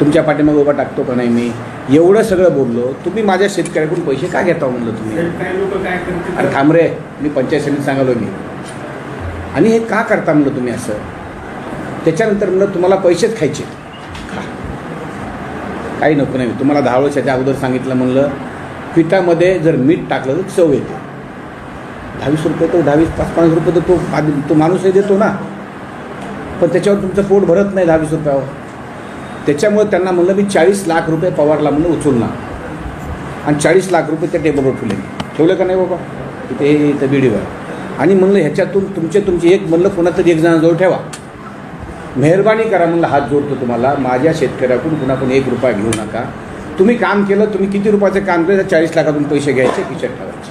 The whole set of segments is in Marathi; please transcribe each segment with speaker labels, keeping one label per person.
Speaker 1: तुमच्या पाठीमागे उभा टाकतो का नाही मी, एवढं सगळं बोललो. तुम्ही माझ्या शेतकऱ्याकडून पैसे का घेता म्हणलं तुम्ही. अरे थांब रे, मी पंचायत समितीत सांगालो मी. आणि हे का करता म्हणलं तुम्ही असं. त्याच्यानंतर म्हणलं तुम्हाला पैसेच खायचे काही नको नाही. तुम्हाला 10 वर्षाच्या अगोदर सांगितलं म्हणलं पिठामध्ये जर मीठ टाकलं तर चव येते. 22 रुपये तो 22-5-5 रुपये तर तो माणूसही देतो ना, पण त्याच्यावर तुमचं पोट भरत नाही 22 रुपयावर. त्याच्यामुळे त्यांना म्हणलं मी 40 लाख रुपये पवारला म्हणलं उचलणार, आणि 40 लाख रुपये त्या टेबलवर ठेवले का नाही बाबा तिथे इथं बीडीवर. आणि म्हणलं ह्याच्यातून तुमचे एक म्हणलं कोणातरी एक जणाजवळ ठेवा, मेहरबानी करा म्हणलं, हात जोडतो तुम्हाला. माझ्या शेतकऱ्याकडून कुणाकडून 1 रुपया घेऊ नका. तुम्ही काम केलं, तुम्ही किती रुपयाचं काम केलं, 40 लाखातून पैसे घ्यायचे, खिशात ठेवायचे.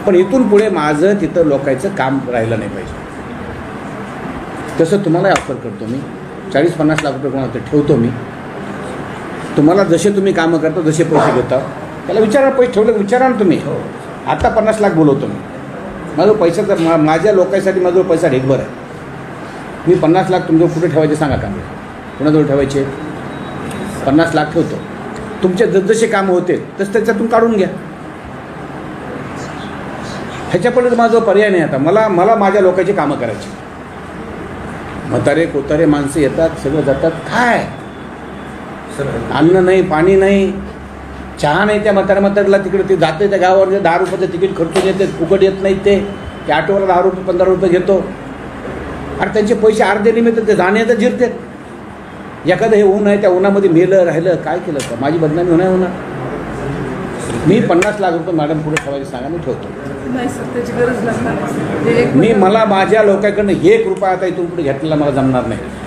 Speaker 1: पण इथून पुढे माझं तिथं लोकांचं काम राहिलं नाही पाहिजे. तसं तुम्हाला ऑफर करतो मी. 40-50 लाख रुपये कोणाला ठेवतो मी. तुम्हाला जसे तुम्ही कामं करता जसे पैसे घेता त्याला विचारा, पैसे ठेवले विचारा ना तुम्ही. आता 50 लाख बोलवतो मी. माझं पैशाचा माझ्या लोकांसाठी माझं पैसा ढेकभर आहे. मी 50 लाख तुमच्याजवळ कुठे ठेवायचे सांगा का. मी कोणाजवळ ठेवायचे 50 लाख ठेवतो. तुमचे जसजसे कामं होते तसं त्याच्यातून काढून घ्या. ह्याच्यापुढे माझा पर्याय नाही. आता मला माझ्या लोकांची कामं करायची. म्हातारे कोतारे माणसं येतात, सगळं जातात. काय अन्न नाही, पाणी नाही, चहा नाही. त्या म्हाताऱ्याला तिकडे ते जाते त्या गावावर 10 रुपयाचं तिकीट खर्चून येते, फुकट येत नाहीत. ते ऑटोवर 10 रुपये 15 रुपये घेतो. आणि त्यांचे पैसे अर्धे निमित्त ते जाणे तर जिरते. एखादं हे ऊन आहे, त्या उन्हामध्ये मेलं राहिलं काय केलं तर माझी बदनामी होणार. मी 50 लाख रुपये मॅडम पुढे ठेवायचे सांगा, मी ठेवतो. मी मला माझ्या लोकांकडनं 1 रुपया आता इथून पुढे घेतलेला मला जमणार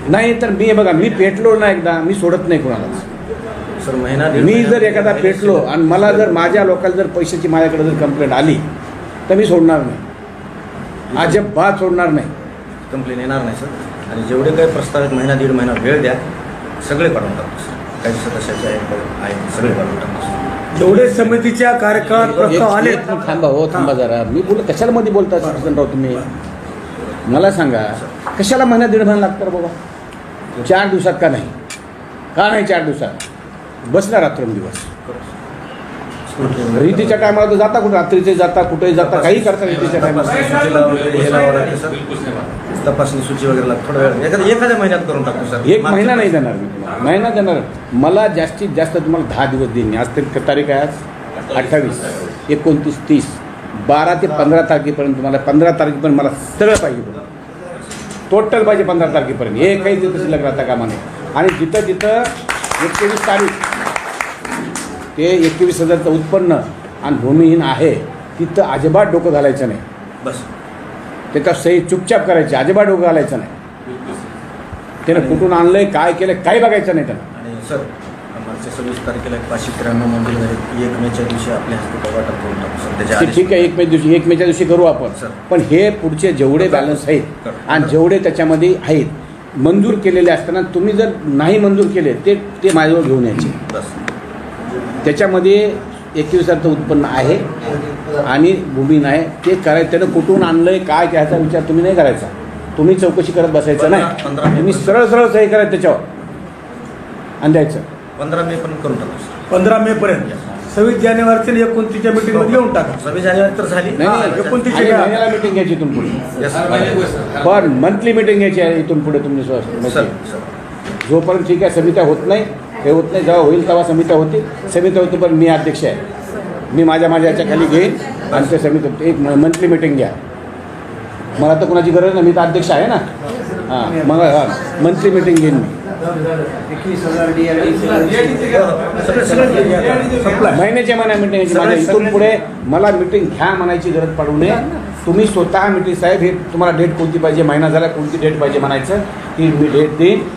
Speaker 1: नाही. तर मी बघा, मी पेटलो ना एकदा, मी सोडत नाही कोणालाच.
Speaker 2: सर महिना
Speaker 1: मी जर एखादा पेटलो आणि मला जर माझ्या लोकांना जर पैशाची माझ्याकडे जर कंप्लेंट आली तर मी सोडणार नाही, अजिबात सोडणार नाही.
Speaker 2: कंप्लेंट येणार नाही सर. आणि जेवढे काही प्रस्तावित महिना 1.5 महिना वेळ द्या, सगळे काढून टाकतो सर. काही सदस्याचे आहेत सगळे काढून टाकतो.
Speaker 3: जेवढे समितीच्या कार्यकाळात प्रस्ताव आले.
Speaker 1: थांबा जरा. मी बोल कशाला मध्ये बोलता राव तुम्ही. मला सांगा कशाला महिना 1.5 महिना लागतं बाबा. 4 दिवसात का नाही. 4 दिवसात बसला रात्रंदिवस. रीतीच्या टायमाला तर जाता कुठे, रात्रीचे जाता कुठे जाता, काही करता रीतीच्या टायमाला.
Speaker 2: तपासणी सूची वगैरे थोडा वेळ एखाद्या महिन्यात करून टाकतो सर.
Speaker 1: 1 महिना नाही देणार मी तुम्हाला. महिना देणार मला जास्तीत जास्त तुम्हाला 10 दिवस देईन. आज तरी तारीख आहे आज 28, 29, 30, 12 ते 15 तारखेपर्यंत तुम्हाला. 15 तारखेपर्यंत मला सगळं पाहिजे, टोटल पाहिजे 15 तारखेपर्यंत. हे काही तिथं शिल्लक राहता कामा नाही. आणि जिथं 21 तारीख ते 21,000चं उत्पन्न आणि भूमिहीन आहे तिथं अजिबात डोकं घालायचं नाही.
Speaker 2: बस
Speaker 1: त्याचा सही चुपचाप करायची, अजिबात डोकं घालायचं नाही. त्यानं कुठून आणलंय, काय केलं, काही बघायचं नाही त्यानं.
Speaker 2: आणि सर मागच्या 26 तारखेला 593 मंजूर झाले. 1 मेच्या दिवशी आपल्या हस्ते वाटप करून टाकू सर.
Speaker 1: ठीक आहे, 1 मेच्या दिवशी करू आपण. पण हे पुढचे जेवढे बॅलन्स आहेत आणि जेवढे त्याच्यामध्ये आहेत मंजूर केलेले असताना तुम्ही जर नाही मंजूर केले ते माझ्यावर घेऊन यायचे.
Speaker 2: बस
Speaker 1: त्याच्यामध्ये 21,000चं उत्पन्न आहे आणि भूमी आहे. ते करायचं. त्यानं कुठून आणलंय काय त्याचा विचार तुम्ही नाही करायचा. तुम्ही चौकशी करत बसायचं नाही. तुम्ही सरळ सही करायचं त्याच्यावर आणि द्यायचं.
Speaker 2: 15 मे पण करून टाकू.
Speaker 3: 15 मे पर्यंत 26 जानेवारीच्या 29च्या मीटिंगमध्ये येऊन टाका.
Speaker 2: 26 जानेवारी तर झाली.
Speaker 1: नाही 29च्या महिन्याला मीटिंग घ्यायची इथून पुढे. पण मंथली मीटिंग घ्यायची आहे इथून पुढे. तुम्ही जोपर्यंत ठीक आहे समित्या होत नाही, हे होत नाही, जेव्हा होईल तेव्हा समित्या होती. समित्या होती पण मी अध्यक्ष आहे. मी माझ्या याच्या खाली घेईन आणि ते समिती एक मंथली मीटिंग घ्या. मला तर कोणाची गरज नाही, मी तर अध्यक्ष आहे ना. हां मग मंथली मीटिंग घेईन मी.
Speaker 3: 21,000
Speaker 1: महिन्याच्या मीटिंग. माझ्या इथून पुढे मला मीटिंग घ्या म्हणायची गरज पडू नये. तुम्ही स्वतः मीटिंग साहेब हे तुम्हाला डेट कोणती पाहिजे, महिना झाला कोणती डेट पाहिजे म्हणायचं, ती मी डेट देईन.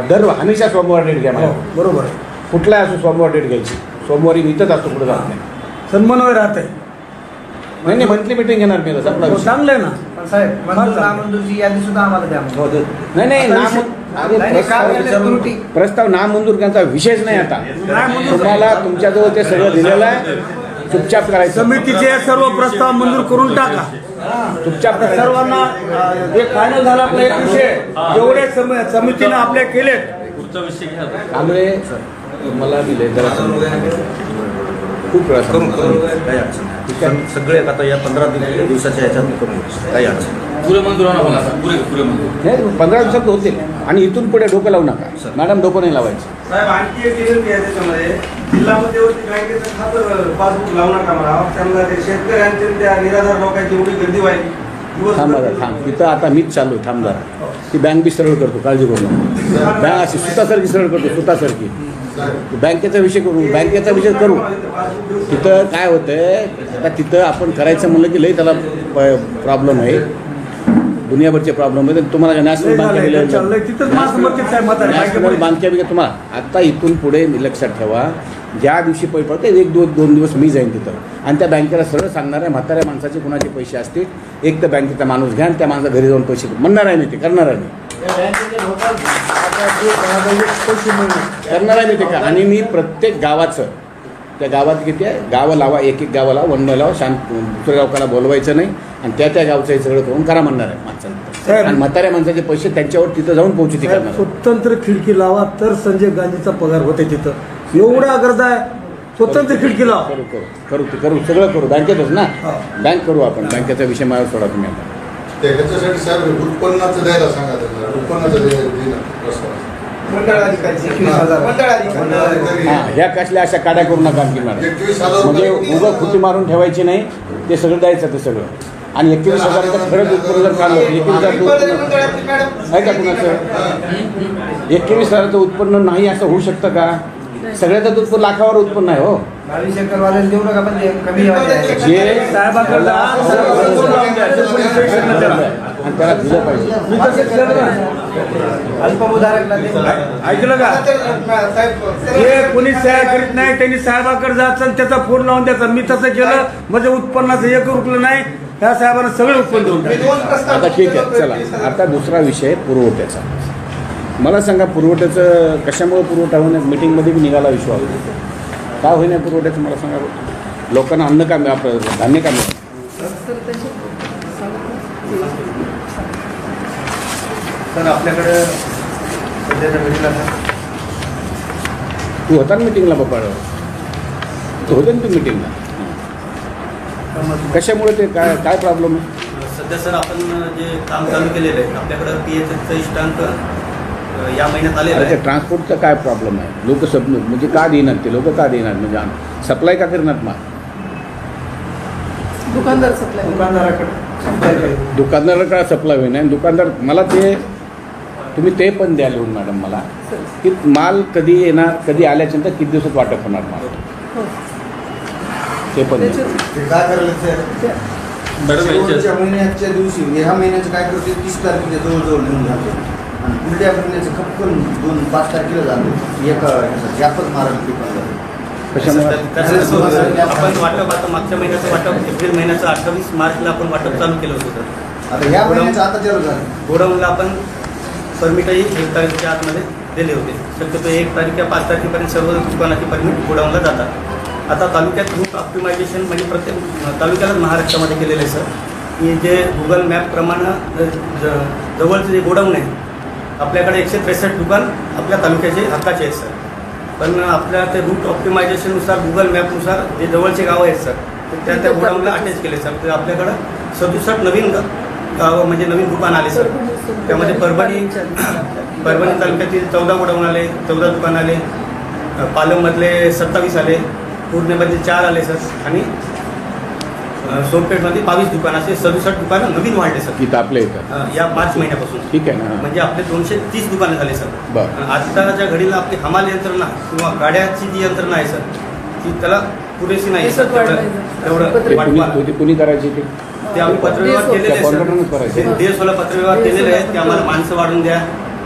Speaker 1: दर हमेशा सोमवार डेट घ्या. मला
Speaker 3: बरोबर
Speaker 1: कुठलाही असो सोमवार डेट घ्यायची. सोमवारी मी इथंच असतो, पुढे जात नाही.
Speaker 3: सन्मानवर राहत आहे.
Speaker 1: नाही मंथली मीटिंग घेणार मी.
Speaker 3: चांगलं आहे ना
Speaker 4: साहेब. नामंजूरची यादी सुद्धा आम्हाला द्या.
Speaker 1: नाही प्रस्ताव नामंजूर करण्याचा विषयच नाही. आता तुम्हाला तुमच्याजवळ ते सगळं दिलेलं आहे. चुपचाप करायचं.
Speaker 3: समितीचे सर्व प्रस्ताव मंजूर करून टाका.
Speaker 1: चुपचाप
Speaker 3: सर्वांना एक फायनल झाला आपला एक विषय. जेवढे समितीने आपले केले
Speaker 5: पुढचा विषय घ्या.
Speaker 1: कांबळे मला दिले जरा खूप वेळा
Speaker 2: करून
Speaker 1: सांगितलं.
Speaker 2: काही अडचण नाही. सगळे आता या 15 दिवसाच्या ह्याच्यात करून घेऊ. काही अडचण नाही.
Speaker 5: पुरे मंजूर होणार मला आता. पुरे मंजूर.
Speaker 1: नाही 15 दिवसात होतील आणि इथून पुढे डोकं लावू नका मॅडम, डोकं नाही लावायचं.
Speaker 6: साहेब आणखी एक विनंती आहे त्याच्यामध्ये जिल्हा मध्यवर्ती बँकेचं खातं पासबुक लावू नका मला. त्यांना ते शेतकऱ्यांचे त्या निराधार लोकांची एवढी गर्दी व्हायची.
Speaker 1: थांब जरा, थांब. तिथं आता मीच चालू आहे, थांब जरा. ती बँक बी सरळ करतो, काळजी करू नका. बँक अशी सुतासारखी सरळ करतो, सुतासारखी. बँकेचा विषय करू, बँकेचा विषय करू. तिथं काय होतंय आता, तिथं आपण करायचं म्हणलं की लई त्याला प्रॉब्लेम आहे, दुनियाभरचे प्रॉब्लेम आहे. तुम्हाला नॅशनल नॅशनल बँके बी तुम्हाला आता इथून पुढे लक्षात ठेवा, ज्या दिवशी पैसे पडते 1-2 दिवस मी जाईन तिथं आणि त्या बँकेला सरळ सांगणार आहे, म्हाताऱ्या माणसाचे कुणाचे पैसे असतील एक तर बँकेचा माणूस घ्या आणि त्या माणसा घरी जाऊन पैसे म्हणणार आहे मी, ते करणार आहे मी, करणार आहे मी ते का. आणि मी प्रत्येक गावाचं, त्या गावात किती आहे गावं लावा, एक गावं लावा, वंड लावा, शांत दुसऱ्या गावकाला बोलवायचं नाही आणि त्या गावचं हे सगळं करून करा म्हणणार आहे माणसांना. आणि म्हाताऱ्या माणसाचे पैसे त्यांच्यावर तिथं जाऊन पोहोचू ते करणार.
Speaker 3: स्वतंत्र खिडकी लावा तर संजय गांधीचा पगार होते तिथं. एवढा गरज आहे, स्वतंत्र खिडकी लावा.
Speaker 1: करू सगळं करू, बँकेतच ना, बँक करू आपण. बँकेचा विषय मला सोडा तुम्ही आता.
Speaker 7: त्याच्यासाठी साहेब उत्पन्नाचं द्यायला सांगा, उत्पन्नाचं
Speaker 1: ह्या कसल्या अशा काड्या करू नका आणखी मॅडम. म्हणजे उगं खुटी मारून ठेवायची नाही, ते सगळं द्यायचं ते सगळं. आणि 21,000 खरंच उत्पन्न जर काढलं, 21,000 आहे का कुणाचं 21,000 उत्पन्न नाही असं होऊ शकतं का? सगळ्याचं उत्पन्न लाखावर उत्पन्न आहे हो.
Speaker 4: 22 एकरवाल्याला देऊ नका, पण ते कमी
Speaker 1: जे आणि त्याला दिलं पाहिजे.
Speaker 4: अल्पभूधारकला
Speaker 3: ऐकलं का? जे कोणी सह्या करीत नाही त्यांनी साहेबाकडे जायचं आणि त्याचा फोन लावून द्यायचा. मी तसं केलं, म्हणजे उत्पन्नाचं एक रुपलं नाही, ह्या साहेबांना सगळे उत्पन्न देऊन टाकलं.
Speaker 1: आता ठीक आहे, चला आता दुसरा विषय पुरवठ्याचा. मला सांगा, पुरवठ्याचं कशामुळे पुरवठा होण्यात मीटिंगमध्ये बी निघाला विश्वास काय होईना पुरवठ्याचं मला सांगा. लोकांना अन्न का आपलं धान्य का मिळतं?
Speaker 2: तर आपल्याकडे सध्याच्या घडीला
Speaker 1: तू होता ना मिटिंगला बाबा, तू होता ना तू मिटिंगला. कशामुळे ते काय प्रॉब्लेम आहे?
Speaker 8: सध्या सर आपण जे काम चालू केलेलं आहे, आपल्याकडं PHSचं इष्टांक या महिन्यात आलेलं आहे.
Speaker 1: ट्रान्सपोर्टचा काय प्रॉब्लेम आहे? लोक म्हणजे का देणार, ते लोक का देणार, म्हणजे सप्लाय का करणार? मग दुकानदाराकडे सप्लाय होईना. आणि दुकानदार मला ते तुम्ही ते पण द्या लिहून मॅडम मला, की माल कधी येणार, कधी आल्याच्या नंतर किती दिवसात वाटप होणार माल, ते पण
Speaker 4: काय करायला शेवटच्या महिन्याच्या दिवशी, ह्या महिन्याचं काय करते 30 तारखेला जवळजवळ लिहून जातो आणि पुढल्या महिन्याचं खपकन 2-5 तारखेला जातो. एका जापच मारायला दुकानदार.
Speaker 8: आपण वाटप आता मागच्या महिन्याचं वाटप एप्रिल महिन्याचं 28 मार्चला आपण वाटप चालू केलं होतं.
Speaker 4: आता ह्या महिन्याचं आता चालू झालं.
Speaker 8: गोडाऊनला आपण परमिटही 1 तारखेच्या आतमध्ये दिले होते. शक्यतो 1 तारीख या 5 तारखेपर्यंत सर्व दुकानाची परमिट गोडाऊनला जातात. आता तालुक्यात रूट ऑप्टिमायझेशन म्हणजे प्रत्येक तालुक्यालाच महाराष्ट्रामध्ये केलेलं आहे सर, की जे गुगल मॅपप्रमाणे जवळचं जे गोडाऊन आहे, आपल्याकडे 163 दुकान आपल्या तालुक्याचे हक्काचे आहेत सर. पण आपल्या ते रूट ऑप्टिमायझेशननुसार गुगल मॅपनुसार जे जवळचे गावं आहेत सर, त्या गोडाऊनला अटॅच केले सर. तर आपल्याकडं 67 नवीन गावं म्हणजे नवीन दुकान आले सर. त्यामध्ये परभणी तालुक्यातील 14 गोडाऊन आले, 14 दुकान आले, पालममधले 27 आले, पूर्णेमध्ये 4 आले सर, आणि सोनपेठमध्ये 22 दुकान, असे 67 दुकानं नवीन वाढले सर
Speaker 1: की आपल्या इथं
Speaker 8: या मार्च महिन्यापासून.
Speaker 1: ठीक आहे ना,
Speaker 8: म्हणजे आपले 230 दुकानं झाले सर.
Speaker 1: बरं.
Speaker 8: आत्ताच्या घडीला आपली हमाल यंत्रणा किंवा गाड्याची जी यंत्रणा आहे सर, ती त्याला पुरेशी नाही सर. तेवढं
Speaker 1: कुणी करायची
Speaker 8: ते आम्ही पत्रव्यवहार केलेले आहेत. DSOला पत्रव्यवहार केलेले आहेत की आम्हाला माणसं वाढून द्या,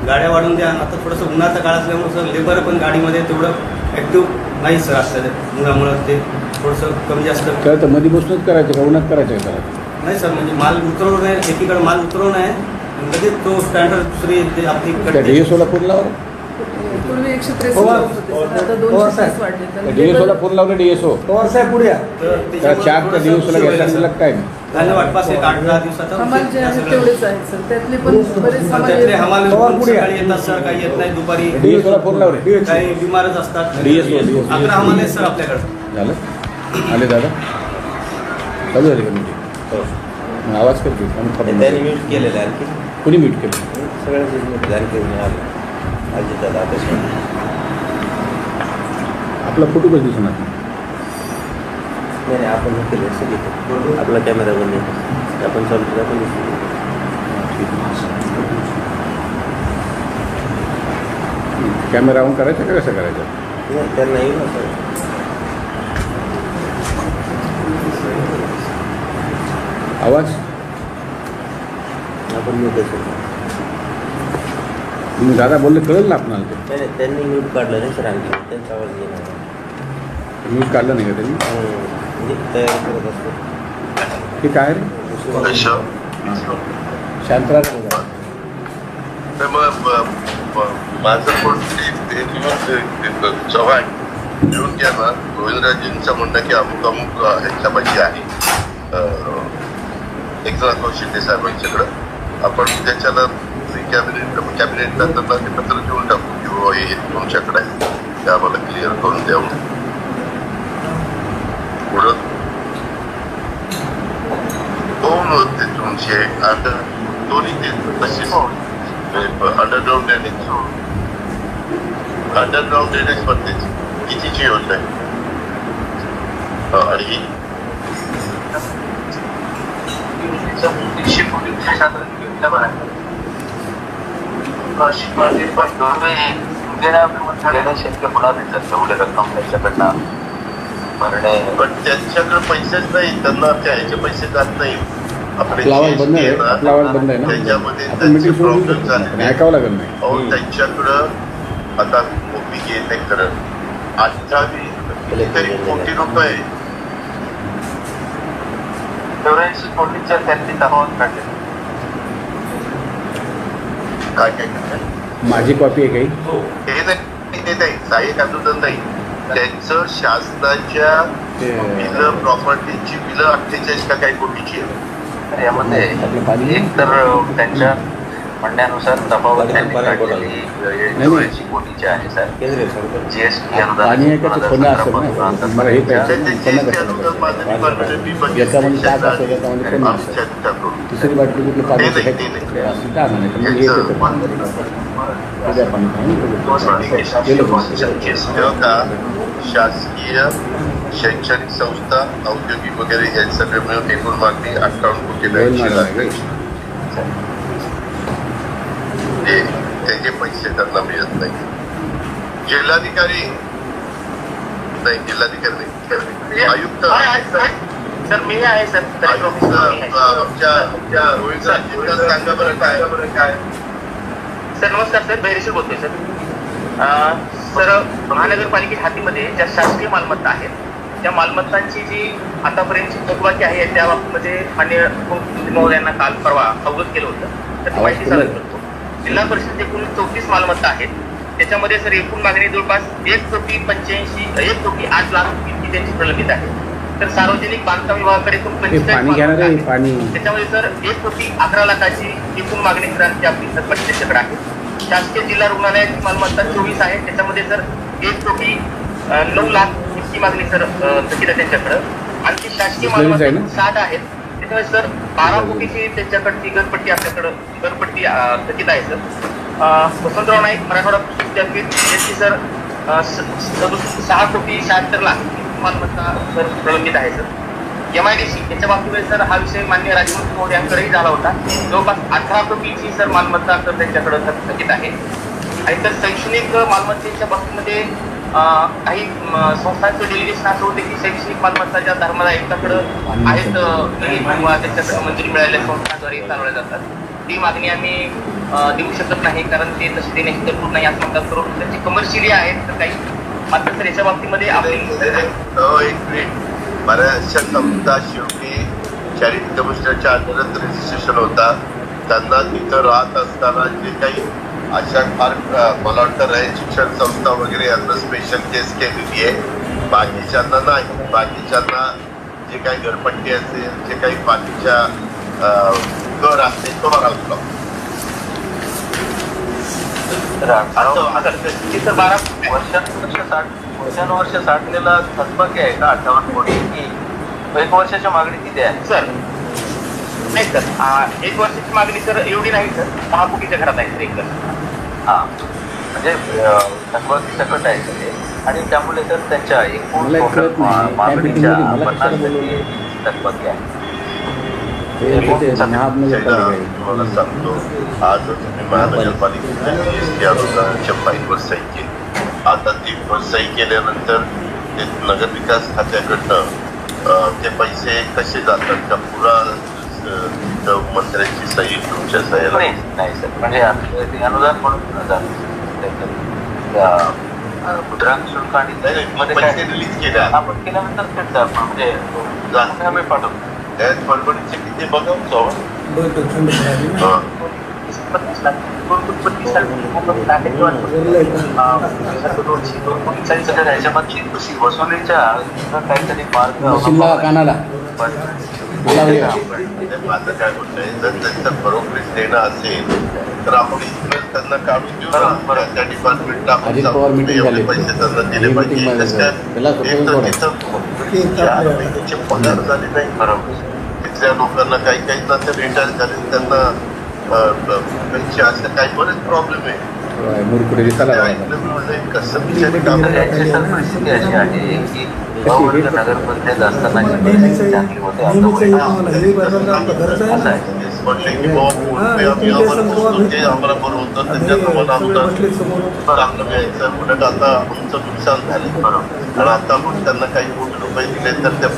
Speaker 8: गाड्या वाढून द्या. आता थोडंसं उन्हाचा काळ असल्यामुळे सर लेबर पण गाडीमध्ये तेवढं ॲक्टिव्ह नाही सर असतं. उन्हामुळं ते थोडंसं कमी जास्त
Speaker 1: तर मध्ये बसूनच करायचं का उन्हात करायचं का?
Speaker 8: नाही सर, म्हणजे माल उतरवणं आहे, एकीकडे माल उतरवणं आहे, लगेच तो स्टँडर्ड दुसरी ते आपली
Speaker 1: DSOला फोन लावलं, DSOला फोन लावलं. DSO
Speaker 3: पवार साहेब पुढे या.
Speaker 1: त्या 4 DSOला घ्यायला काय नाही.
Speaker 8: धान्य वाटपास एक 8-10 दिवसाचा
Speaker 9: हमाल जे
Speaker 8: या
Speaker 9: आहेत
Speaker 8: सगळ्या
Speaker 9: तेवढेच आहेत सर, त्यातले पण बरेच हमाल
Speaker 8: त्यातले
Speaker 9: आहेत.
Speaker 8: हमाल
Speaker 3: पवार पुढे
Speaker 8: सकाळी येतात सर, काही येत नाही दुपारी,
Speaker 1: DSO फोन लाव रे.
Speaker 8: काही बिमारच असतात.
Speaker 1: DSO.
Speaker 8: 11 हमाल आहेत सर आपल्याकडे.
Speaker 1: झालं आले दादा चालू झाली का मीटिंग? आवाज करते
Speaker 2: त्यांनी म्यूट केलेलं आहे आणखी
Speaker 1: कुणी मीट केलं?
Speaker 2: सगळ्यांचीच आणखी आलं अजित दादा
Speaker 1: आपला फोटो कधी दिसणार?
Speaker 2: नाही आपण केलं सगळी आपला कॅमेरा बंद आहे आपण चालू केला पण
Speaker 1: कॅमेरा ऑन करायचा का कसं करायचं?
Speaker 2: त्यांना येईल ना सर
Speaker 1: आवाज
Speaker 2: आपण म्यूट असेल
Speaker 1: तुम्ही दादा बोलले कळेल ना आपणाला ते.
Speaker 2: नाही त्यांनी म्यूट काढलं नाही सर आणखी त्यांचा आवाज येणार
Speaker 1: न्यूज काढलं नाही का त्यांनी?
Speaker 2: म्हणजे तयारी करत असतो
Speaker 1: हे काय रे शांतराज बोला.
Speaker 7: माझं पण चव्हाण घेऊन घ्या ना. गोविंदराजेंचं म्हणणं की अमुक अमुक ह्याच्यापाशी आहे एकनाथ शिंदे साहेबांच्याकडं आपण त्याच्याला कॅबिनेटला त्यांना ते पत्र देऊन टाकू की बाबा हे तुमच्याकडे आहे ते आम्हाला क्लिअर करून द्यावं. पुढं दोन होते तुमचे दोन्ही ते तसेच अंडरग्राऊंड ड्रेनेज पण तेच कितीची योजना आहे आणि ही पण त्यांच्याकडे पैसेच नाही त्यांना ह्याचे पैसे जात नाही.
Speaker 1: आपला आवाज बंद आहे आपला आवाज बंद आहे ना.
Speaker 7: त्याच्यामध्ये
Speaker 1: आपण मीटिंग
Speaker 7: प्रॉब्लेम
Speaker 1: सोडून
Speaker 7: झाले
Speaker 1: ऐकावं लागेल नाही.
Speaker 7: अहो त्यांच्याकडं आता ओपी येते खरं 28 तरी कोटी रुपये 84 कोटीच्या त्यांनी दबावात काढले. काय काय करतात
Speaker 1: माझी कॉपी आहे काही
Speaker 7: हे नाही ते नाही सहाय्यक आंदोलन नाही त्यांचं शासनाच्या बिलं प्रॉपर्टीची बिलं 48 का काही कोटीची आहे. यामध्ये एक तर त्यांच्या म्हणण्यानुसार तफावत त्यांनी काढलेली 84 कोटीची आहे सर. जीएसटी
Speaker 1: पाणी आहे का ते पुन्हा असेल ना मला हे याच्यामध्ये ताक असेल याच्यामध्ये पुन्हा असेल तिसरी बाटली कुठली पाणी असेल काय
Speaker 7: शासकीय शैक्षणिक संस्था औद्योगिक वगैरे हे सगळे मिळून एकूण मागणी 58 कोटी 82 लाख त्याचे पैसे त्यांना मिळत नाही. जिल्हाधिकारी नाही आयुक्त
Speaker 10: सर मी आहे सर
Speaker 7: आमच्या रोहित सांगा बरं काय
Speaker 10: सर. नमस्कार सर, बैरेश्वर बोलतोय सर. सर महानगरपालिकेच्या हातीमध्ये ज्या शासकीय मालमत्ता आहेत त्या मालमत्तांची जी आतापर्यंतची थकबाकी आहे त्या बाबतीमध्ये माननीय महोदयांना काल परवा अवगत केलं होतं. तर माहिती सांगत करतो. जिल्हा परिषद एकूण 34 मालमत्ता आहेत. त्याच्यामध्ये सर एकूण मागणी जवळपास 1 कोटी 8 लाख इतकी त्यांची प्रलंबित आहे. तर सार्वजनिक बांधकाम विभागाकडे एकूण 45 त्याच्यामध्ये सर 1 कोटी 11 लाखाची एकूण मागणी सरांची आपली सर त्यांच्याकडे आहे. शासकीय जिल्हा रुग्णालयाची मालमत्ता 24 आहे. त्याच्यामध्ये सर 1 कोटी 9 लाख इतकी मागणी सर थकीत आहे त्यांच्याकडं. आणखी शासकीय मालमत्ता 60 आहेत. त्याच्यामुळे सर 12 कोटीची त्यांच्याकडची घरपट्टी आपल्याकडं थकीत आहे सर. वसंतराव नाईक मराठवाडा विद्यापीठ यांची सर 6 कोटी 76 लाख मालमत्ता सर प्रलंबित आहे सर. MIDC याच्या बाबतीमध्ये सर हा विषय माननीय राज्यमंत्री महोदयांकडेही झाला होता. जवळपास 18 कोटीची सर मालमत्ता तर त्यांच्याकडं थकीत आहे. आणि तर शैक्षणिक मालमत्तेच्या बाबतीमध्ये काही संस्थांचं डेलिगेशन असं होते की शैक्षणिक मालमत्ता ज्या धर्मदायकाकडं आहेत किंवा त्यांच्याकडे मंजुरी मिळालेल्या संस्थांद्वारे चालवल्या जातात ती मागणी आम्ही देऊ शकत नाही कारण ते तसे देण्याची तरतूद नाही असं म्हणतात. करून त्यांची कमर्शियली आहेत तर काही मात्र तर याच्या बाबतीमध्ये
Speaker 7: आपली बऱ्याचशा संस्था शेवटी चॅरिटी कमिशनरच्या अंतर्गत रजिस्ट्रेशन होता. त्यांना तिथं राहत असताना जे काही अशा फार मला वाटतं शिक्षण संस्था वगैरे यांना स्पेशल केस केलेली आहे. बाकीच्यांना नाही. बाकीच्यांना जे काही घरपट्टी असेल, जे काही पाणीच्या कर असेल तो भरावा लागतो.
Speaker 10: वर्षानुवर्ष साठलेला थकबाकी आहे का 58 कोटी की 1 वर्षाच्या मागणी किती आहे सर? नाही सर, 1 वर्षाची मागणी सर एवढी नाही सर, 6 कोटीच्या घरात आहे सर एक हां, म्हणजे थकबाकी सकट आहे सर. आणि त्यामुळे तर त्यांच्या एकूण मागणीच्या 50% थकबाकी आहे.
Speaker 7: तुम्हाला सांगतो, आज तुम्ही महानगरपालिकेच्या GST अनुदानाच्या फाईलवर सही केली. आता ती सही केल्यानंतर ते नगरविकास खात्याकडनं ते पैसे कसे जातात का पुरा मंत्र्यांची सही तुमच्या सह्याला?
Speaker 10: नाही सर, म्हणजे अनुदान म्हणून मुद्रांक शुल्क आणि
Speaker 7: पैसे रिलीज केले
Speaker 10: आपण केल्यानंतर भेटतात. म्हणजे आम्ही पाठवतो
Speaker 7: त्यात परभणीचे किती बघावं
Speaker 10: त्याच्यामध्ये वसुलीच्या काहीतरी
Speaker 1: शिमला कानाडा
Speaker 7: माझं काय म्हणणं आहे, जर त्यांचं बरोबरीच देणं असेल तर आपण इकडे त्यांना काढून देऊ ना. त्या डिपार्टमेंटला आपण पैसे त्यांना दिले पाहिजे. पगार झाले नाही बरोबर. तिथल्या लोकांना काही ना ते रिटायर झाले, त्यांना पैसे असं काही बरेच प्रॉब्लेम आहे. कसं बिचारी काम
Speaker 10: परिस्थिती अशी आहे की नगरपंचायत असताना चांगली होते
Speaker 7: आम्हाला बरं होतं, त्याच्याप्रमाणे चांगलं मिळायचं. उलट आता आमचं नुकसान झालं बरोबर. आणि आता आपण त्यांना काही कोटी रुपये दिले तर त्या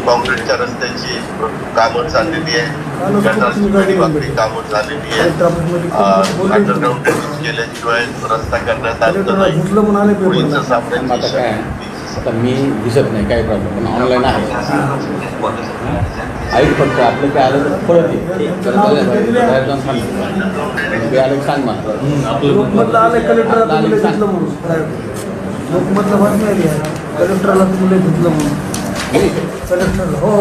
Speaker 7: कॉन्क्रीटच्या रस्त्याची कामं चाललेली आहे, गटारची वाकडी कामं झालेली आहे, अंडरग्राऊंड केल्याशिवाय रस्ता करण्यात आलेला नाही. पुढीचं सापड्याची
Speaker 1: आता मी दिसत नाही काय प्रॉब्लेम, पण ऑनलाईन आहे. ऐक फक्त आपलं काय आलं तर परत बाहेर जाऊन सांग, आलं सांग मला.
Speaker 3: लोकमतला आलं कलेक्टरला घेतलं म्हणून, लोकमतला बातमी आली आहे कलेक्टरला तुम्ही घेतलं म्हणून. कलेक्टर हो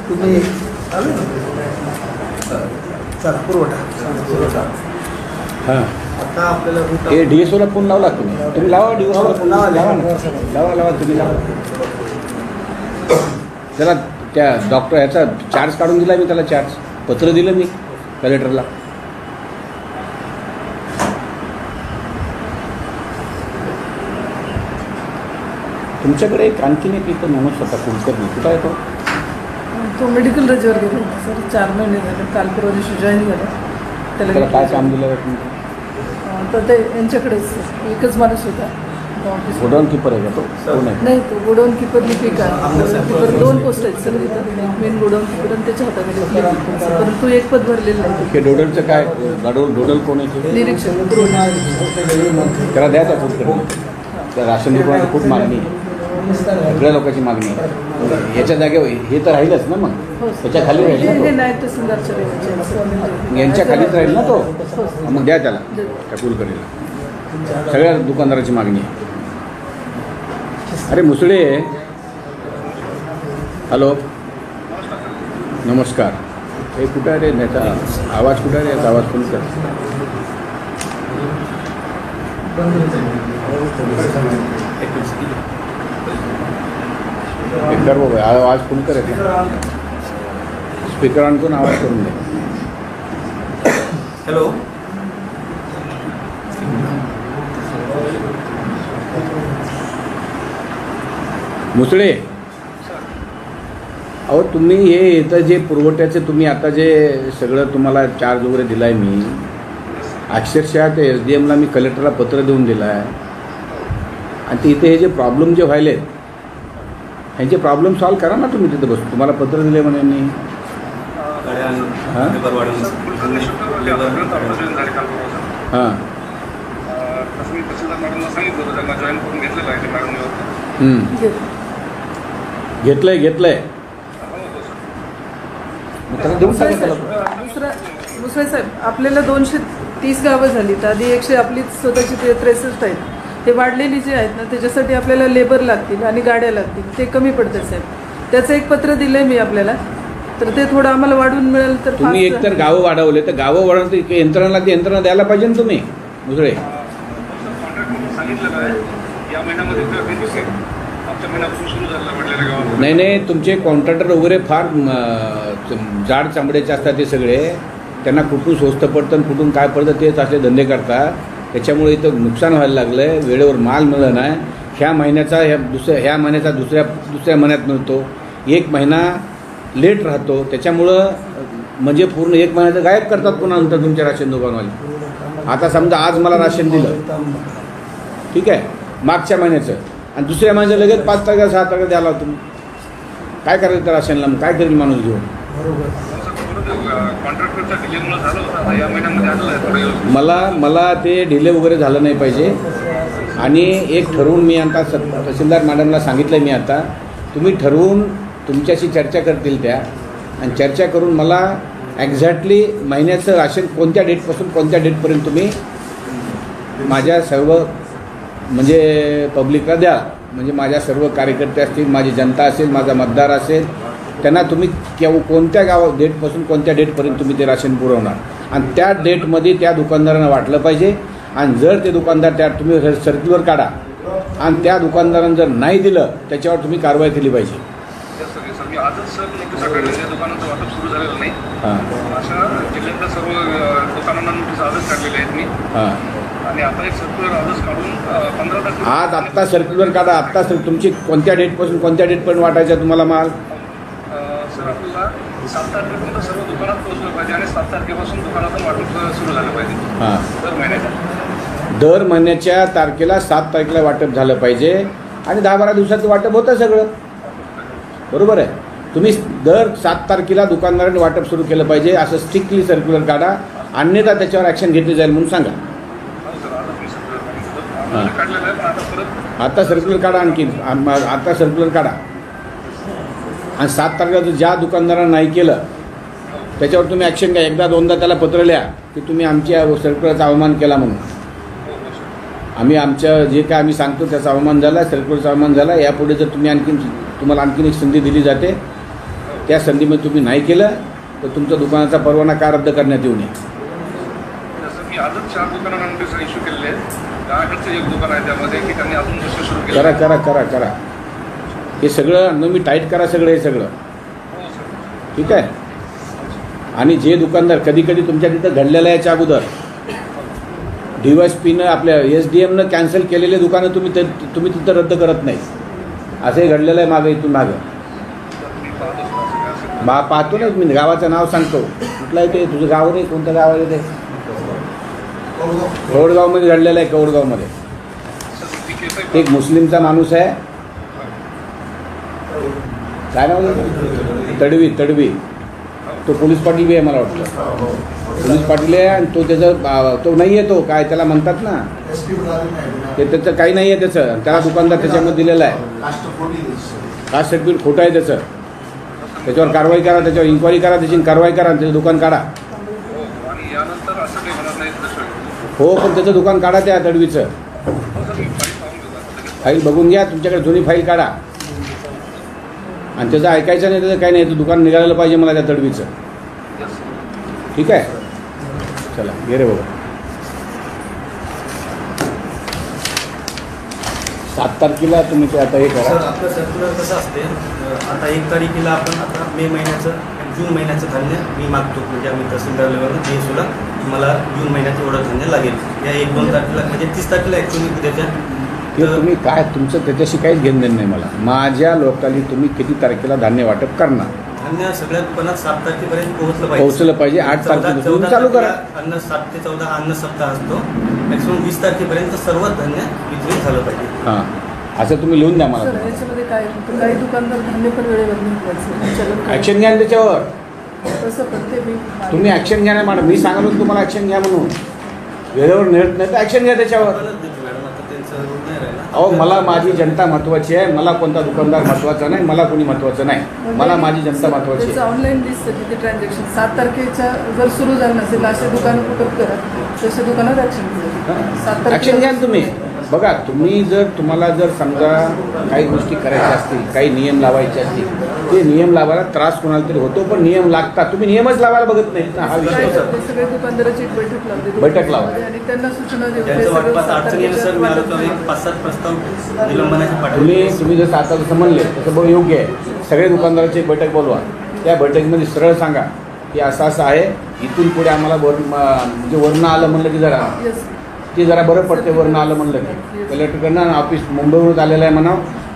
Speaker 3: तुम्ही आले चला पुरवठा.
Speaker 1: हां
Speaker 3: आता आपल्याला
Speaker 1: हे DSOला फोन लावला तुम्ही लावा DSOला फोन लावा लावा तुम्ही लावा. त्याला त्या डॉक्टर ह्याचा चार्ज काढून दिला मी, त्याला चार्ज पत्र दिलं मी कलेक्टरला. तुमच्याकडे एक आणखीन एक इथं म्हणून स्वतः कुलकर्णी कुठं आहे
Speaker 9: तो मेडिकल रजेवर गेला होता सर, 4 महिने झाले. काल परवा दिवशी जॉईन झाला.
Speaker 1: त्याला काय काम दिलं
Speaker 9: तर ते यांच्याकडेच एकच माणूस होता.
Speaker 1: गोडाऊन किपर आहे का तो?
Speaker 9: नाही, तो गोडाऊन किपर लिपिक आहे. किपर 2 पोस्ट आहेत सर इथं, मेन गोडाऊन किपर आणि त्याच्या हातामध्ये परंतु एक पद भरलेलं नाही.
Speaker 1: हे डोडलचं काय? डोडल कोण आहे?
Speaker 9: निरीक्षक.
Speaker 1: त्याला द्या त्या फूड त्या राशन दुकानाची खूप मागणी आहे, सगळ्या लोकांची मागणी आहे. याच्या जागेवर हे तर राहीलच ना, मग त्याच्या खाली राहील ना तो, यांच्या खालीच राहील ना तो. मग द्या त्याला त्या कुलकर्णीला. सगळ्या दुकानदाराची मागणी आहे. अरे मुसळे, हॅलो नमस्कार. हे कुठं आहे रे? याचा आवाज कुठं आहे रे? याचा आवाज फुल कर. स्पीकर बघ, आवाज फुल कर. स्पीकर आणून आवाज करून दे.
Speaker 8: हॅलो
Speaker 1: मुसळे, अहो तुम्ही हे इथं जे पुरवठ्याचे तुम्ही आता जे सगळं तुम्हाला चार्ज वगैरे दिला आहे मी, अक्षरशः ते SDMला मी कलेक्टरला पत्र देऊन दिलं आहे. आणि ते इथे हे जे प्रॉब्लेम जे व्हायले ह्यांचे प्रॉब्लेम सॉल्व करा ना तुम्ही तिथे बसून. तुम्हाला पत्र दिले म्हणे मी. हां घेतलंय
Speaker 9: मुसळे साहेब, आपल्याला 230 गावं झाली तर आधी 100 आपलीच स्वतःची 63 आहेत. ते वाढलेली जे आहेत ना त्याच्यासाठी आपल्याला लेबर लागतील आणि गाड्या लागतील, ते कमी पडतात साहेब. त्याचं एक पत्र दिलंय मी आपल्याला, तर ते थोडं आम्हाला वाढवून मिळेल तर
Speaker 1: तुम्ही
Speaker 9: फास्ट.
Speaker 1: एकतर गावं वाढवले तर गावं वाढवून ते यंत्रणाला ती यंत्रणा द्यायला पाहिजे ना तुम्ही दुसरे.
Speaker 5: सांगितलं या महिन्यामध्ये आमच्या महिन्यापासून सुरू झालेला म्हटलेलं गावात.
Speaker 1: नाही, तुमचे कॉन्ट्रॅक्टर वगैरे फार जाड चामड्याचे असतात ते सगळे. त्यांना कुठून स्वस्त पडतं आणि कुठून काय पडतं तेच असले धंदे करतात. त्याच्यामुळे इथं नुकसान व्हायला लागलं. वेळेवर माल मिळत नाही. ह्या महिन्याचा दुसऱ्या महिन्यात मिळतो. एक महिना लेट राहतो. त्याच्यामुळं म्हणजे पूर्ण एक महिन्याचं गायब करतात पुन्हा नंतर तुमच्या राशन दुकानवाले. आता समजा आज मला राशन दिलं, ठीक आहे, मागच्या महिन्याचं, आणि दुसऱ्या महिन्याचं लगेच 5 तारखेला 6 तारखेला द्यायला तुम्ही काय करायचं त्या राशनला? मग काय करेल माणूस घेऊन?
Speaker 5: कॉन्ट्रॅक्टरचा डिलेमुळे झालं होतं, या महिन्यामध्ये आलेलं आहे.
Speaker 1: मला ते डिले वगैरे झालं नाही पाहिजे. आणि एक ठरवून मी आता तहसीलदार मॅडमला सांगितलं मी आता, तुम्ही ठरवून तुमच्याशी चर्चा करतील त्या, आणि चर्चा करून मला एक्झॅक्टली महिन्याचं राशन कोणत्या डेटपासून कोणत्या डेटपर्यंत तुम्ही माझ्या सर्व म्हणजे पब्लिकला द्या. म्हणजे माझ्या सर्व कार्यकर्ते असतील, माझी जनता असेल, माझा मतदार असेल, त्यांना तुम्ही कोणत्या डेटपासून कोणत्या डेटपर्यंत तुम्ही ते राशन पुरवणार, आणि त्या डेटमध्ये त्या दुकानदारांना वाटलं पाहिजे. आणि जर ते दुकानदार त्या तुम्ही सर्क्युलर काढा, आणि त्या दुकानदारांना जर नाही दिलं त्याच्यावर तुम्ही कारवाई केली पाहिजे.
Speaker 5: सर मी आजच सकाळी दुकानाचं वाटप सुरू झालेलं नाही. अशा जिल्ह्यातल्या सर्व दुकानांना नोटीस आजच काढलेले आहेत मी. आणि आता एक सर्क्युलर आजच काढून 15 तारखेला
Speaker 1: आज आत्ता सर्क्युलर काढा. आत्ता तुमची कोणत्या डेटपासून कोणत्या डेटपर्यंत वाटायचा तुम्हाला माल?
Speaker 5: सर आपल्याला 7 तारखेपर्यंत सर्व दुकानात पोहोचलं पाहिजे आणि 7 तारखेपासून दुकानातून वाटप सुरू झालं पाहिजे.
Speaker 1: दर महिन्याच्या तारखेला 7 तारखेला वाटप झालं पाहिजे. आणि 10-12 दिवसात वाटप होतं सगळं. बरोबर आहे. तुम्ही दर 7 तारखेला दुकानदारांनी वाटप सुरू केलं पाहिजे असं स्ट्रिक्टली सर्क्युलर काढा. अन्यथा त्याच्यावर ॲक्शन घेतली जाईल म्हणून सांगा. आता सर्क्युलर काढा. आणखी आता सर्क्युलर काढा. आणि 7 तारखेला ज्या दुकानदारांना नाही केलं त्याच्यावर तुम्ही ॲक्शन घ्या. एकदा दोनदा त्याला पत्र लिहा की तुम्ही आमच्या सर्क्युलरचा अवमान केला म्हणून. आम्ही आमच्या जे काय आम्ही सांगतो त्याचा अवमान झाला, सर्क्युलरचा अवमान झाला. यापुढे जर तुम्हाला आणखीन एक संधी दिली जाते, त्या संधीमध्ये तुम्ही नाही केलं तर तुमच्या दुकानाचा परवाना का रद्द करण्यात येऊ नये.
Speaker 5: मी आजच 4 दुकानांना नोटीस इश्यू केलेले आहेत. गावाकडचं एक दुकान आहे त्यामध्ये की त्यांनी अजून दुसरं सुरू केलं.
Speaker 1: करा. हे सगळं मी टाईट करा सगळं हे सगळं. ठीक आहे. आणि जे दुकानदार कधी तुमच्या तिथं घडलेलं आहे याच्या अगोदर DYSPनं आपल्या SDMनं कॅन्सल केलेले दुकानं तुम्ही तिथं रद्द करत नाही. असंही घडलेलं आहे मागं, इथून मागं. पाहतो ना मी गावाचं नाव सांगतो. कुठलं आहे ते? तुझं गाव नाही, कोणतं गाव आहे ते? कौडगावमध्ये घडलेलं आहे. कौडगावमध्ये एक मुस्लिमचा माणूस आहे. काय नाव? तडवी. तो पोलीस पाटील बी आहे मला वाटतं. पोलीस पाटील आहे. आणि तो नाही आहे. तो काय त्याला म्हणतात ना, ते त्याचं काही नाही आहे त्याचं. त्याला दुकानदार त्याच्यामध्ये दिलेलं आहे. कास्ट सर्टिफिकेट खोटं आहे त्याचं. त्याच्यावर कारवाई करा. त्याच्यावर इन्क्वायरी करा. त्याची कारवाई करा. आणि त्याचं दुकान काढा. हो, पण त्याचं दुकान काढा. त्या तडवीचं फाईल बघून घ्या. तुमच्याकडे जुनी फाईल काढा. आणि त्याचं ऐकायचं नाही, त्याचं काही नाही. ते दुकान निघालेलं पाहिजे मला त्या तडवीचं. ठीक आहे. चला घे रे बाबा. 7 तारखेला तुम्ही ते आता हे करा.
Speaker 8: सर आपलं सर्क्युलर कसं असते, आता 1 तारखेला आपण आता मे महिन्याचं जून महिन्याचं धान्य मी मागतो. म्हणजे आम्ही तहसीलदार लेवलवर DSOला मला जून महिन्याचं एवढं धान्य लागेल. या 1-2 तारखेला म्हणजे 30 तारखेला ॲक्च्युली उद्याच्या
Speaker 1: तुम्ही काय तुमचं त्याच्याशी काहीच घेणं देणं नाही मला. माझ्या लोकांनी तुम्ही किती तारखेला धान्य वाटप करणार?
Speaker 8: धान्य सगळ्या दुकानात 7 तारखेपर्यंत
Speaker 1: पोहोचलं पाहिजे. 8 तारखेपासून चालू करा.
Speaker 8: 7 ते 14 अन्न सप्ताह असतो. मॅक्सिमम 20 तारखेपर्यंत सर्व धान्य वितरित झालं पाहिजे.
Speaker 1: हां, असं तुम्ही लिहून द्या मला.
Speaker 9: याच्यामध्ये काय होतं, काही दुकानदार धान्य पण वेळेवर नाही.
Speaker 1: ॲक्शन घ्या त्याच्यावर.
Speaker 9: तसं करते मी.
Speaker 1: तुम्ही ॲक्शन घ्या ना मॅडम. मी सांगलो तुम्हाला ॲक्शन घ्या म्हणून. वेळेवर नेत नाही तर ॲक्शन घ्या त्याच्यावर. अहो, मला माझी जनता महत्त्वाची आहे. मला कोणता दुकानदार महत्त्वाचा नाही. मला कोणी महत्त्वाचं नाही. मला माझी जनता महत्त्वाची आहे.
Speaker 9: ऑनलाईन दिसतं तिथे ट्रान्झॅक्शन 7 तारखेच्या जर सुरू झालं नसेल असे दुकानं कुठं करा, तशा दुकानात ॲक्शन घ्या. 7
Speaker 1: ॲक्शन घ्या तुम्ही. बघा तुम्हाला जर समजा काही गोष्टी करायच्या असतील, काही नियम लावायचे असतील, ते नियम लावायला त्रास कोणाला तरी होतो, पण नियम लागतात. तुम्ही नियमच लावायला बघत नाहीत ना, हा विषय.
Speaker 9: सगळे दुकानदाराची एक बैठक लावली,
Speaker 1: बैठक लावा
Speaker 9: आणि त्यांना सूचना देऊ.
Speaker 1: तुम्ही जसं आता जसं म्हणले तसं बघ योग्य आहे. सगळे दुकानदाराची एक बैठक बोलवा. त्या बैठकीमध्ये सरळ सांगा की असं असं आहे, इथून पुढे आम्हाला म्हणजे वरनं आलं म्हणलं की ते जरा बरं पडते. वरनं आलं म्हणलं की कलेक्टरकडनं ऑफिस मुंबईवरून आलेलं आहे म्हणा,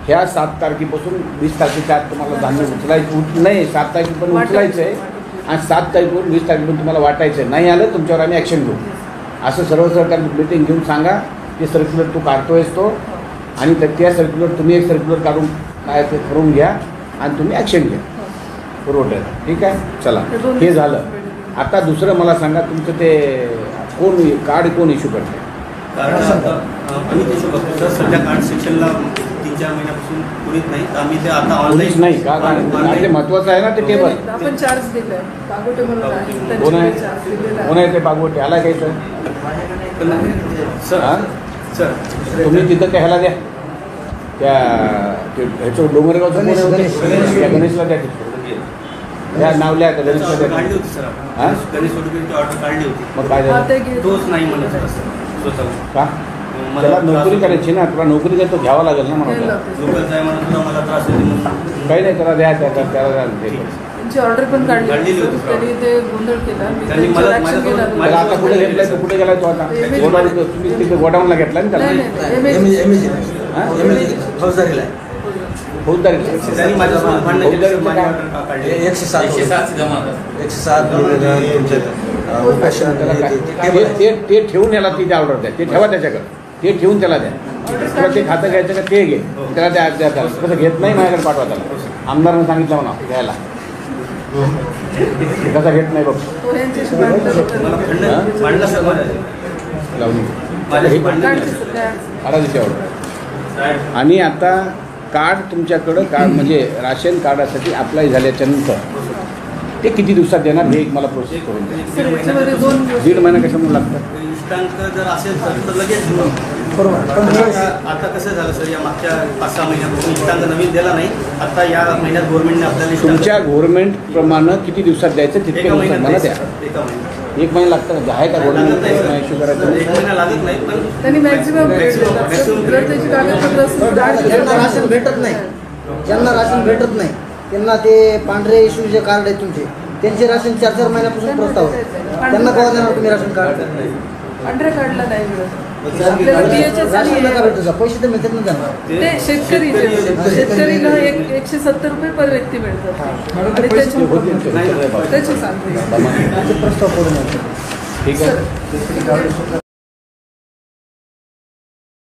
Speaker 1: ह्या 7 तारखेपासून 20 तारखेच्या आत तुम्हाला धान्य उचलायचं नाही. 7 तारखेपर्यंत उचलायचं आहे आणि 7 तारखेपासून 20 तारखेपर्यंत तुम्हाला वाटायचं आहे. नाही आलं तुमच्यावर आम्ही ॲक्शन घेऊ, असं सर्व सरकार मीटिंग घेऊन सांगा. ते सर्क्युलर तू काढतोयस तो, आणि त्या सर्क्युलर तुम्ही एक सर्क्युलर काढून काय ते करून घ्या आणि तुम्ही ॲक्शन घ्या. बरोबर आहे, ठीक आहे. चला, हे झालं. आता दुसरं मला सांगा, तुमचं ते कोण कार्ड कोण इश्यू करते?
Speaker 8: आम्ही इश्यू करतो सर. सध्या कार्ड सेक्शनला 3-4 महिन्यापासून पुरीत नाही, तर आम्ही ते आता ऑनलाईन
Speaker 1: नाही का? ते महत्त्वाचं आहे ना ते टेबल.
Speaker 9: आपण चार्ज दिलाय पागोटे म्हणून आहे.
Speaker 1: कोण आहे ते पागोटे? आला काय सर? तुम्ही तिथं काय ह्याला द्या, त्या ह्याचं डोंगरगावचं कोण होते, त्या गणेशला द्या. त्या नावल्या त्या गणेशला द्या.
Speaker 8: काढली होती सर, हां गणेश ऑर्डर काढली होती.
Speaker 1: मग काय झालं?
Speaker 8: तोच नाही म्हणत स्वतः
Speaker 1: का? मला नोकरी करायची ना, तुला नोकरी काय तो घ्यावा लागेल ना म्हणून.
Speaker 8: लोकल जाय म्हणत तुला मला त्रास होते.
Speaker 1: काही नाही, त्याला द्या. त्याला
Speaker 9: त्यांची ऑर्डर पण काढली होती. त्यांनी ते गोंधळ केला.
Speaker 1: त्याला आता कुठे घेतलाय तो? कुठे गेलाय तो आता? तुम्ही तिथे गोडाऊनला घेतला ना त्याला?
Speaker 4: फौजदारीला
Speaker 1: फौजदारीला 107 ते ठेवून याला ती ऑर्डर द्या. ते ठेवा त्याच्याकडे, ते ठेवून त्याला द्या. तुला ते खातं घ्यायचं का ते घे, त्याला द्या. तसं घेत नाही, माझ्याकडे पाठवा त्याला. आमदारांना सांगितलं म्हणा घ्यायला. कसा घेत नाही बघ लावणी ऑर्डर. आणि आता कार्ड तुमच्याकडं कार्ड म्हणजे राशन कार्डासाठी अप्लाय झाल्याच्यानंतर ते किती दिवसात देणार हे एक मला प्रोसेस करून द्या. 1.5 महिना कशामुळे लागतात?
Speaker 8: इष्टांक जर असेल तर लगेच बरोबर. आता कसं झालं सर, या मागच्या 5-6 महिन्यापासून इष्टांक नवीन दिला नाही. आता या महिन्यात गव्हर्नमेंटने आपल्याला
Speaker 1: तुमच्या गव्हर्नमेंट प्रमाणे किती दिवसात द्यायचं तितक्या दिवसात मला द्या. 1 महिना लागतं आहे का गव्हर्नमेंट इश्यू करायचं?
Speaker 8: 1 महिना लागत नाही, पण
Speaker 9: त्यांनी मॅक्झिमम त्याची कागदपत्र
Speaker 4: राशन भेटत नाही. ज्यांना राशन भेटत नाही त्यांना ते पांढरे इश्यू जे कार्ड आहेत तुमचे, त्यांचे राशन 4-4 महिन्यापासून प्रस्ताव आहे. त्यांना केव्हा देणार तुम्ही राशन कार्ड?
Speaker 9: पांढऱ्या कार्डला नाही मिळत.
Speaker 4: राशन नका भेटू, पैसे तर मिळतात ना त्यांना.
Speaker 9: ते शेतकरीला 170 रुपये पर व्यक्ती मिळतात. त्याची सांगते
Speaker 4: प्रस्ताव करून
Speaker 1: ठीक आहे.